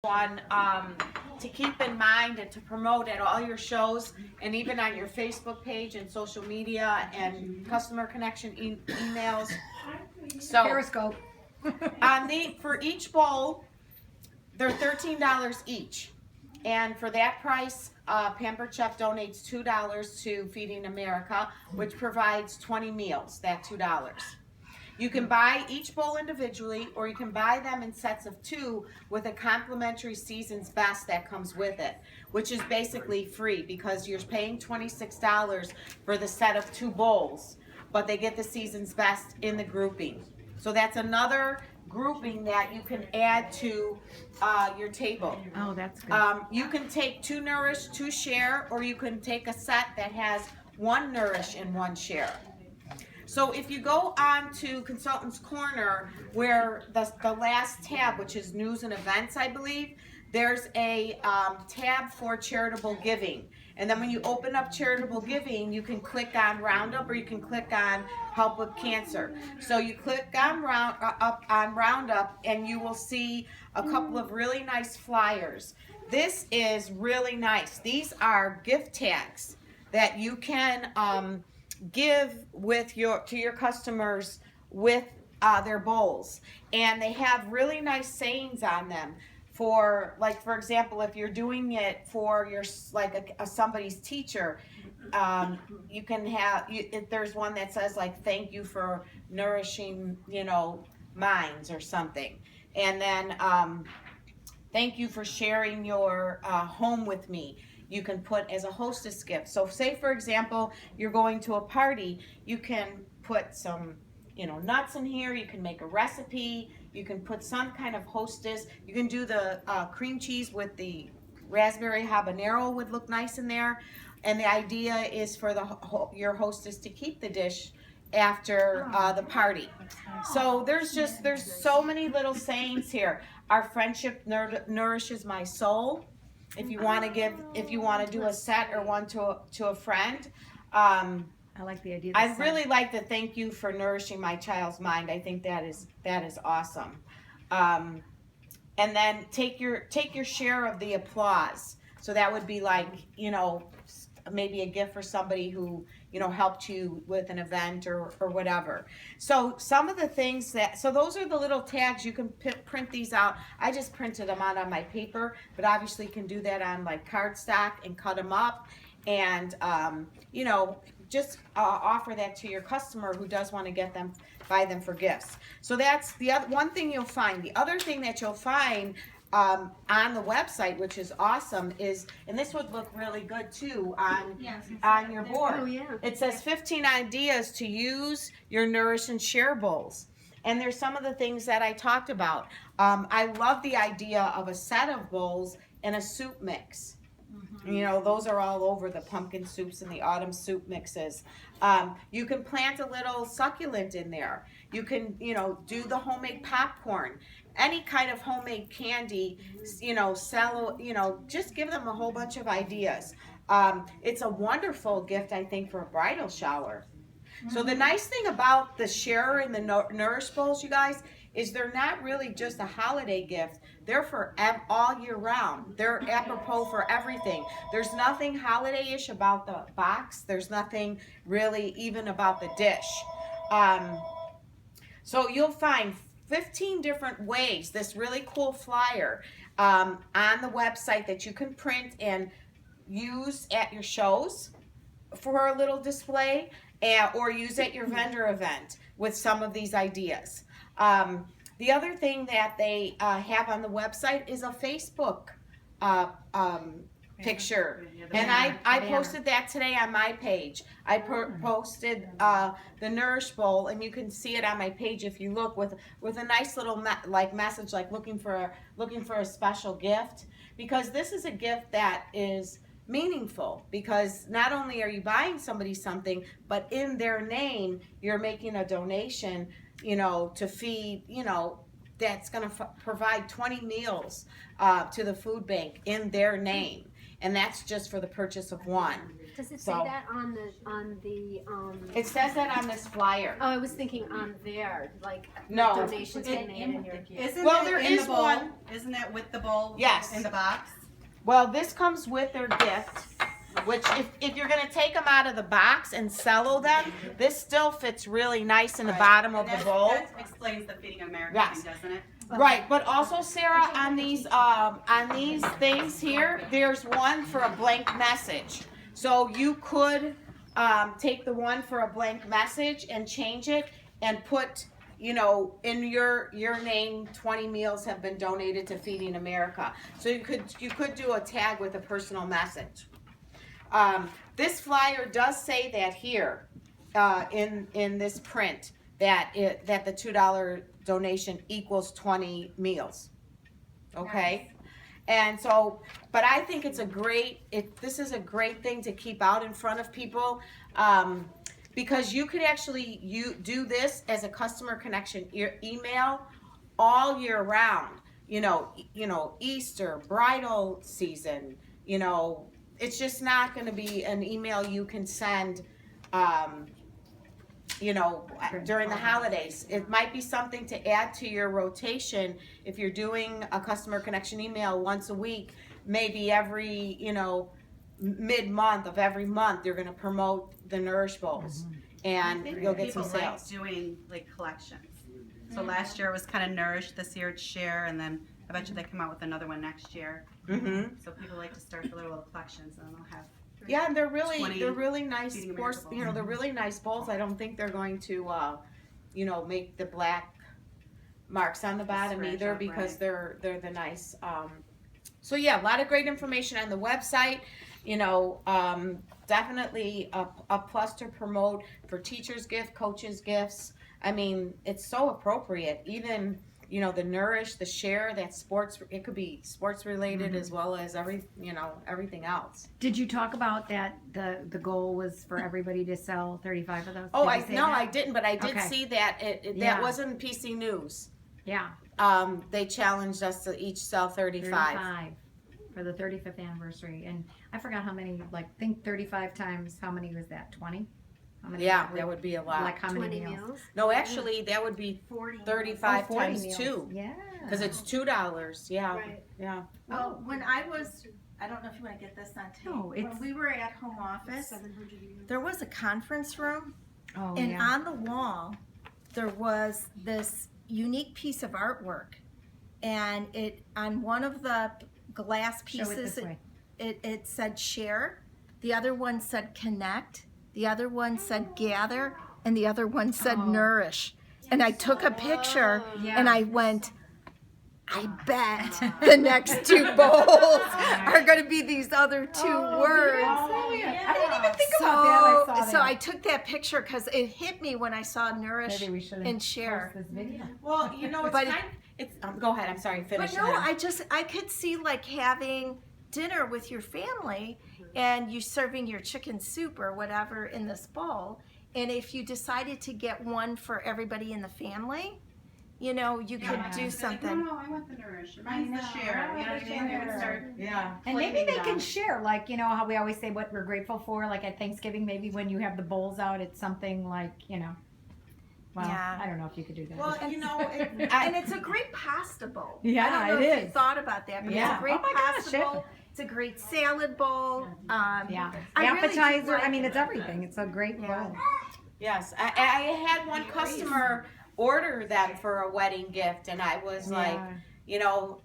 one to keep in mind and to promote at all your shows and even on your Facebook page and social media and customer connection emails. So Periscope. for each bowl, they're $13 each. And for that price, Pampered Chef donates $2 to Feeding America, which provides 20 meals, that $2. You can buy each bowl individually, or you can buy them in sets of 2 with a complimentary Season's Best that comes with it, which is basically free because you're paying $26 for the set of 2 bowls, but they get the Season's Best in the grouping. So that's another grouping that you can add to your table. Oh, that's good. You can take 2 Nourish, 2 Share, or you can take a set that has 1 Nourish and 1 Share. So if you go on to Consultant's Corner, where the last tab, which is News and Events, I believe, there's a tab for charitable giving. And then when you open up charitable giving, you can click on Roundup, or you can click on Help with Cancer. So you click on Roundup, and you will see a couple of really nice flyers. This is really nice. These are gift tags that you can give with to your customers with their bowls, and they have really nice sayings on them. For example, if you're doing it for your somebody's teacher, you can have there's one that says thank you for nourishing minds or something, and then thank you for sharing your home with me. You can put as a hostess gift. So say for example, you're going to a party, you can put some nuts in here, you can make a recipe, you can put some kind of hostess, you can do the cream cheese with the raspberry habanero would look nice in there. And the idea is for your hostess to keep the dish after the party. So there's so many little sayings here. Our friendship nourishes my soul. If you want to do a set or one to a friend. I like the idea. I'd really like to thank you for nourishing my child's mind. I think that is awesome. And then take your share of the applause. So that would be maybe a gift for somebody who helped you with an event or whatever. So some of the things so those are the little tags. You can print these out. I just printed them out on my paper, but obviously you can do that on cardstock and cut them up, and just offer that to your customer who does want to buy them for gifts. So that's the other one thing you'll find. The other thing that you'll find on the website, which is awesome, is, and this would look really good too on your board. Oh, yeah. It says 15 ideas to use your Nourish and Share bowls. And there's some of the things that I talked about. I love the idea of a set of bowls and a soup mix. Those are all over the pumpkin soups and the autumn soup mixes. You can plant a little succulent in there. You can, do the homemade popcorn, any kind of homemade candy, sell, just give them a whole bunch of ideas. It's a wonderful gift, I think, for a bridal shower. So the nice thing about the Share and the Nourish bowls, you guys, is they're not really just a holiday gift. They're for all year round. They're apropos for everything. There's nothing holiday-ish about the box. There's nothing really even about the dish. So you'll find 15 different ways, this really cool flyer on the website that you can print and use at your shows for a little display, or use at your vendor event with some of these ideas. The other thing that they have on the website is a Facebook picture, and I posted that today on my page. I posted the Nourish bowl, and you can see it on my page if you look, with a nice little message looking for a special gift, because this is a gift that is meaningful, because not only are you buying somebody something, but in their name you're making a donation to feed, that's going to provide 20 meals to the food bank in their name. and that's just for the purchase of one. Does it say So- that on the It says that on this flyer. Oh, I was thinking on there, like No. donations get made in your. Isn't Well, it there in is the bowl? one. Isn't it with the bowl? Yes. In the box? Well, this comes with their gift, which if you're gonna take them out of the box and cello them, this still fits really nice in the Right. bottom of And the that- bowl. That explains the Feeding America Yes. thing, doesn't it? Right, but also Sarah, on these things here, there's one for a blank message. So you could take the one for a blank message and change it and put, you know, in your name, 20 meals have been donated to Feeding America. So you could do a tag with a personal message. This flyer does say that here in this print that the $2 donation equals 20 meals. Okay? And so, but I think it's this is a great thing to keep out in front of people, because you could actually do this as a customer connection email all year round. You know, Easter, bridal season, you know, it's just not going to be an email you can send, you know, during the holidays. It might be something to add to your rotation if you're doing a customer connection email once a week, maybe every, you know, mid-month of every month, you're going to promote the Nourish Bowls, and you'll get some People sales. like doing like collections. So last year it was kind of Nourish, this year it's Share, and then I bet you they come out with another one next year. Mm-hmm. So people like to start their little collections, and then they'll have. Yeah, and they're 20 really nice Feeding sports. America You know, they're really nice bowls. I don't think they're going to, you know, make the black marks on the bottom Scratch either, up, because right. they're the nice. So yeah, a lot of great information on the website. You know, definitely a plus to promote for teachers' gift, coaches' gifts. I mean, it's so appropriate. Even, you know, the Nourish, the Share, that sports. It could be sports related as well as everything else. Did you talk about that? The goal was for everybody to sell 35 of those. Oh, Did you say that? I didn't, but I did Okay. see that that Yeah. wasn't PC News. Yeah. They challenged us to each sell 35. For the 35th anniversary, and I forgot how many. Like, think 35 times. How many was that? 20. How many? Yeah, that would be a lot. Like how many 20 meals? meals. No, actually, that would be 40. 35 40 times meals. 2, Yeah. because it's $2. Yeah, Right. yeah. Well, when I was, I don't know if you want to get this on tape. No, When it's- we were at home office, 700 meals. there was a conference room, Oh and yeah. on the wall, there was this unique piece of artwork, and it on one of the glass Show it pieces, this way. it said share, the other one said connect, the other one said gather, and the other one said Oh. nourish. And I took a picture, Yeah. and I went, I bet the next two bowls are going to be these other two words. I didn't even think about that. I saw So that. I took that picture because it hit me when I saw nourish Maybe we should and share. post this video. Well, you know, it's But kind. It's go ahead. I'm sorry. Finish. But no, Heather. I could see like having dinner with your family and you serving your chicken soup or whatever in this bowl. And if you decided to get one for everybody in the family, you know, you could Yeah. do something. No, I want the Nourish. Mine's the Share. You know what I mean? They're gonna start. Yeah. And maybe flipping they it can on. share, like, you know, how we always say what we're grateful for, like at Thanksgiving, maybe when you have the bowls out, it's something like, you know, well, Yeah. I don't know if you could do that. Well, you know, And it's a great pasta bowl. Yeah, I don't know it if you is. thought about that, but it's Yeah. a great Oh my gosh, pasta yeah. bowl. It's a great salad bowl. Yeah. I really do Appetizer, like I mean, it. it's everything. It's a great Yeah. bowl. yes. I had one customer order them for a wedding gift, and I was like, Yeah. you know,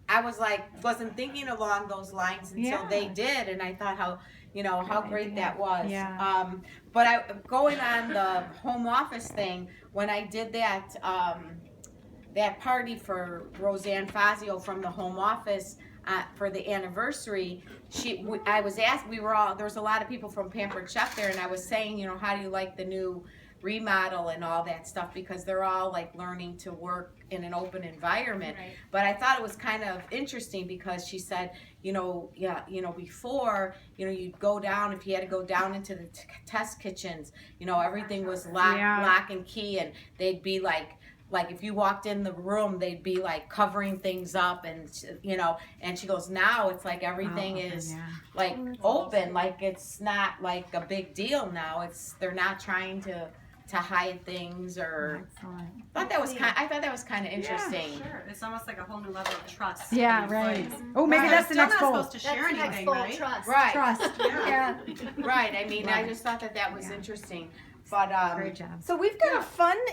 I was like, wasn't thinking along those lines until Yeah. they did, and I thought how, you know, how great that was. Yeah. But going on the home office thing, when I did that, that party for Roseanne Fazio from the home office for the anniversary, I was asked, there was a lot of people from Pampered Chef there, and I was saying, you know, how do you like the new remodel and all that stuff, because they're all like learning to work in an open environment. Right. But I thought it was kind of interesting because she said, before, you'd go down, if you had to go down into the test kitchens, everything was lock and key, and they'd be like like if you walked in the room, they'd be like covering things up, and you know. And she goes, now it's like everything Oh, is yeah. like open, like it's not like a big deal now. They're not trying to hide things or. Excellent. I thought that was kind of interesting. Sure, it's almost like a whole new level of trust. Yeah, for the right. employees. Oh, maybe Right. that's the Still next not goal. supposed to That's share the next anything, goal, right? trust. Right. Trust. Yeah. Right. I mean, I Right. just thought that was Yeah. interesting. But Great job. So we've got a fun